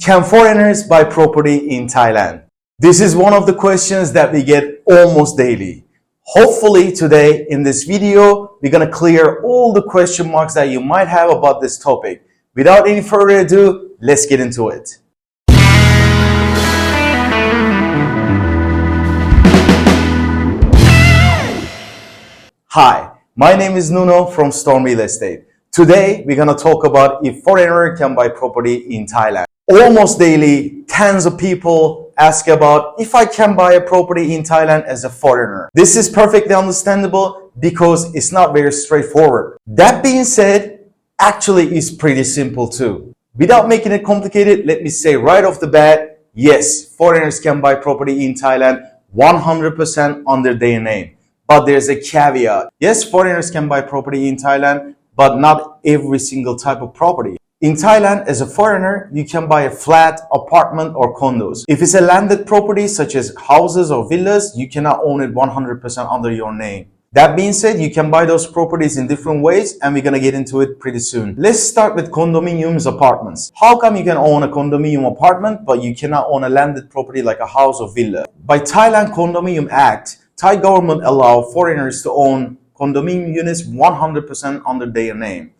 Can foreigners buy property in Thailand? This is one of the questions that we get almost daily. Hopefully today in this video, we're going to clear all the question marks that you might have about this topic. Without any further ado, let's get into it. Hi, my name is Nuno from Storm Real Estate. Today, we're going to talk about if foreigner can buy property in Thailand. Almost daily, tens of people ask about if I can buy a property in Thailand as a foreigner. This is perfectly understandable because it's not very straightforward. That being said, actually it's pretty simple too. Without making it complicated, let me say right off the bat, yes, foreigners can buy property in Thailand 100% under their name. But there's a caveat. Yes, foreigners can buy property in Thailand, but not every single type of property. In Thailand, as a foreigner, you can buy a flat, apartment, or condos. If it's a landed property, such as houses or villas, you cannot own it 100% under your name. That being said, you can buy those properties in different ways, and we're gonna get into it pretty soon. Let's start with condominiums apartments. How come you can own a condominium apartment, but you cannot own a landed property like a house or villa? By Thailand Condominium Act, Thai government allow foreigners to own condominium units 100% under their name.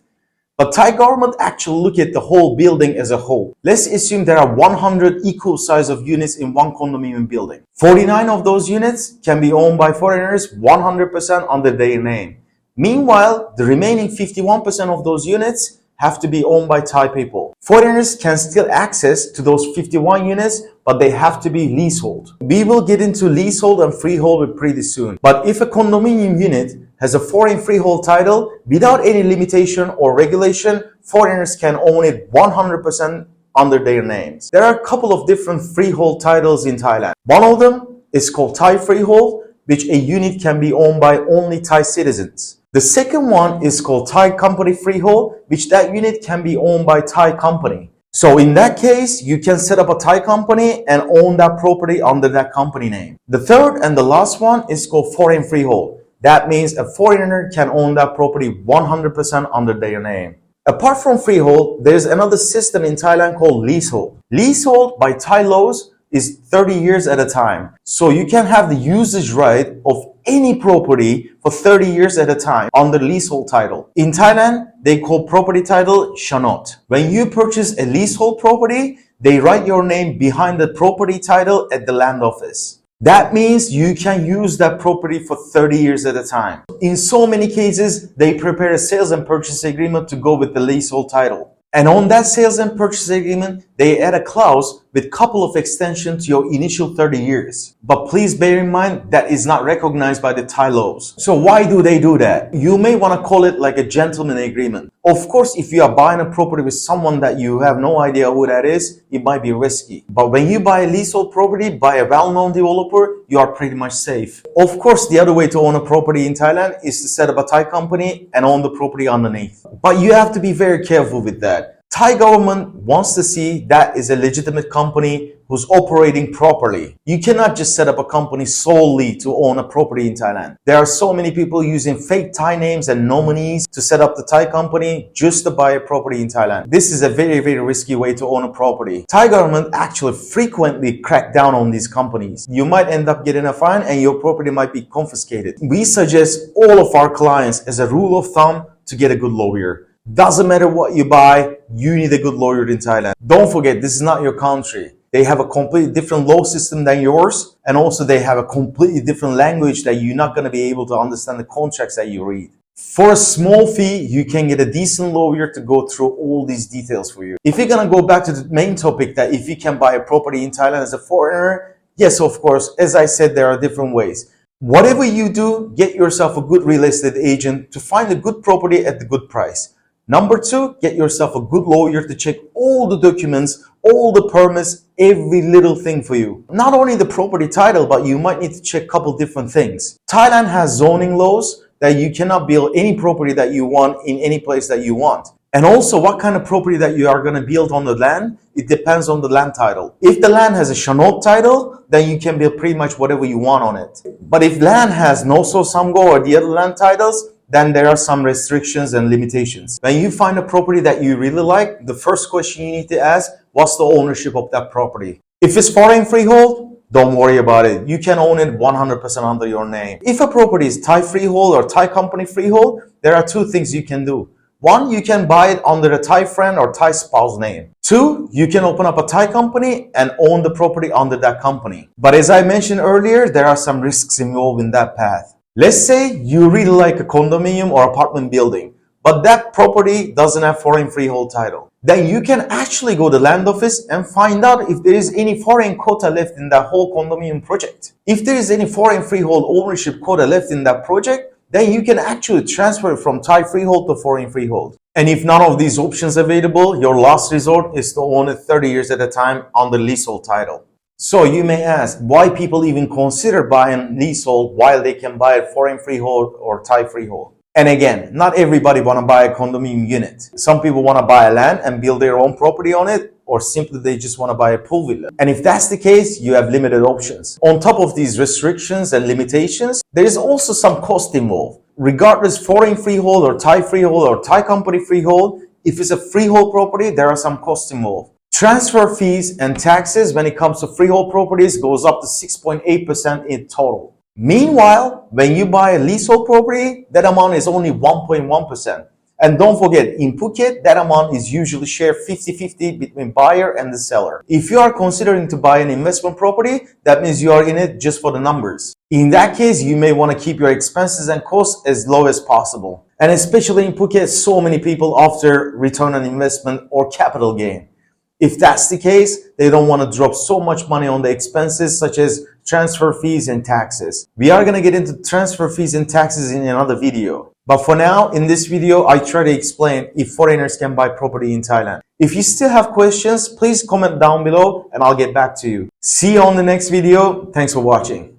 But Thai government actually look at the whole building as a whole. Let's assume there are 100 equal size of units in one condominium building. 49 of those units can be owned by foreigners 100% under their name. Meanwhile, the remaining 51% of those units have to be owned by Thai people. Foreigners can still access to those 51 units, but they have to be leasehold. We will get into leasehold and freehold pretty soon. But if a condominium unit has a foreign freehold title, without any limitation or regulation, foreigners can own it 100% under their names. There are a couple of different freehold titles in Thailand. One of them is called Thai freehold, which a unit can be owned by only Thai citizens. The second one is called Thai company freehold, which that unit can be owned by Thai company. So in that case, you can set up a Thai company and own that property under that company name. The third and the last one is called foreign freehold. That means a foreigner can own that property 100% under their name. Apart from freehold, there's another system in Thailand called leasehold. Leasehold by Thai laws is 30 years at a time. So you can have the usage right of any property for 30 years at a time under leasehold title. In Thailand, they call property title shanot. When you purchase a leasehold property, they write your name behind the property title at the land office. That means you can use that property for 30 years at a time. In so many cases, they prepare a sales and purchase agreement to go with the leasehold title. And on that sales and purchase agreement, they add a clause with couple of extensions to your initial 30 years. But please bear in mind that is not recognized by the Thai laws. So why do they do that? You may want to call it like a gentleman agreement. Of course, if you are buying a property with someone that you have no idea who that is, it might be risky. But when you buy a leasehold property by a well-known developer, you are pretty much safe. Of course, the other way to own a property in Thailand is to set up a Thai company and own the property underneath. But you have to be very careful with that. Thai government wants to see that is a legitimate company who's operating properly. You cannot just set up a company solely to own a property in Thailand. There are so many people using fake Thai names and nominees to set up the Thai company just to buy a property in Thailand. This is a very, very risky way to own a property. Thai government actually frequently crack down on these companies. You might end up getting a fine and your property might be confiscated. We suggest all of our clients as a rule of thumb to get a good lawyer. Doesn't matter what you buy, you need a good lawyer in Thailand. Don't forget, this is not your country. They have a completely different law system than yours, and also they have a completely different language that you're not going to be able to understand the contracts that you read. For a small fee, you can get a decent lawyer to go through all these details for you. If you're going to go back to the main topic that if you can buy a property in Thailand as a foreigner, yes, of course, as I said, there are different ways. Whatever you do, get yourself a good real estate agent to find a good property at the good price. Number two, get yourself a good lawyer to check all the documents, all the permits, every little thing for you. Not only the property title, but you might need to check a couple different things. Thailand has zoning laws that you cannot build any property that you want in any place that you want. And also what kind of property that you are going to build on the land, it depends on the land title. If the land has a shanot title, then you can build pretty much whatever you want on it. But if land has Noso Samgo or the other land titles, then there are some restrictions and limitations. When you find a property that you really like, the first question you need to ask, what's the ownership of that property. If it's foreign freehold, don't worry about it. You can own it 100% under your name. If a property is Thai freehold or Thai company freehold, there are two things you can do. One, you can buy it under a Thai friend or Thai spouse name. Two, you can open up a Thai company and own the property under that company. But as I mentioned earlier, there are some risks involved in that path. Let's say you really like a condominium or apartment building, but that property doesn't have foreign freehold title. Then you can actually go to the land office and find out if there is any foreign quota left in that whole condominium project. If there is any foreign freehold ownership quota left in that project, then you can actually transfer it from Thai freehold to foreign freehold. And if none of these options available, your last resort is to own it 30 years at a time on the leasehold title. So you may ask why people even consider buying leasehold while they can buy a foreign freehold or Thai freehold. And again, not everybody want to buy a condominium unit. Some people want to buy a land and build their own property on it, or simply they just want to buy a pool villa. And if that's the case, you have limited options. On top of these restrictions and limitations, there is also some cost involved. Regardless foreign freehold or Thai company freehold, if it's a freehold property, there are some costs involved. Transfer fees and taxes when it comes to freehold properties goes up to 6.8% in total. Meanwhile, when you buy a leasehold property, that amount is only 1.1%. And don't forget, in Phuket, that amount is usually shared 50-50 between buyer and the seller. If you are considering to buy an investment property, that means you are in it just for the numbers. In that case, you may want to keep your expenses and costs as low as possible. And especially in Phuket, so many people after return on investment or capital gain. If that's the case, they don't want to drop so much money on the expenses such as transfer fees and taxes. We are going to get into transfer fees and taxes in another video. But for now, in this video, I try to explain if foreigners can buy property in Thailand. If you still have questions, please comment down below and I'll get back to you. See you on the next video. Thanks for watching.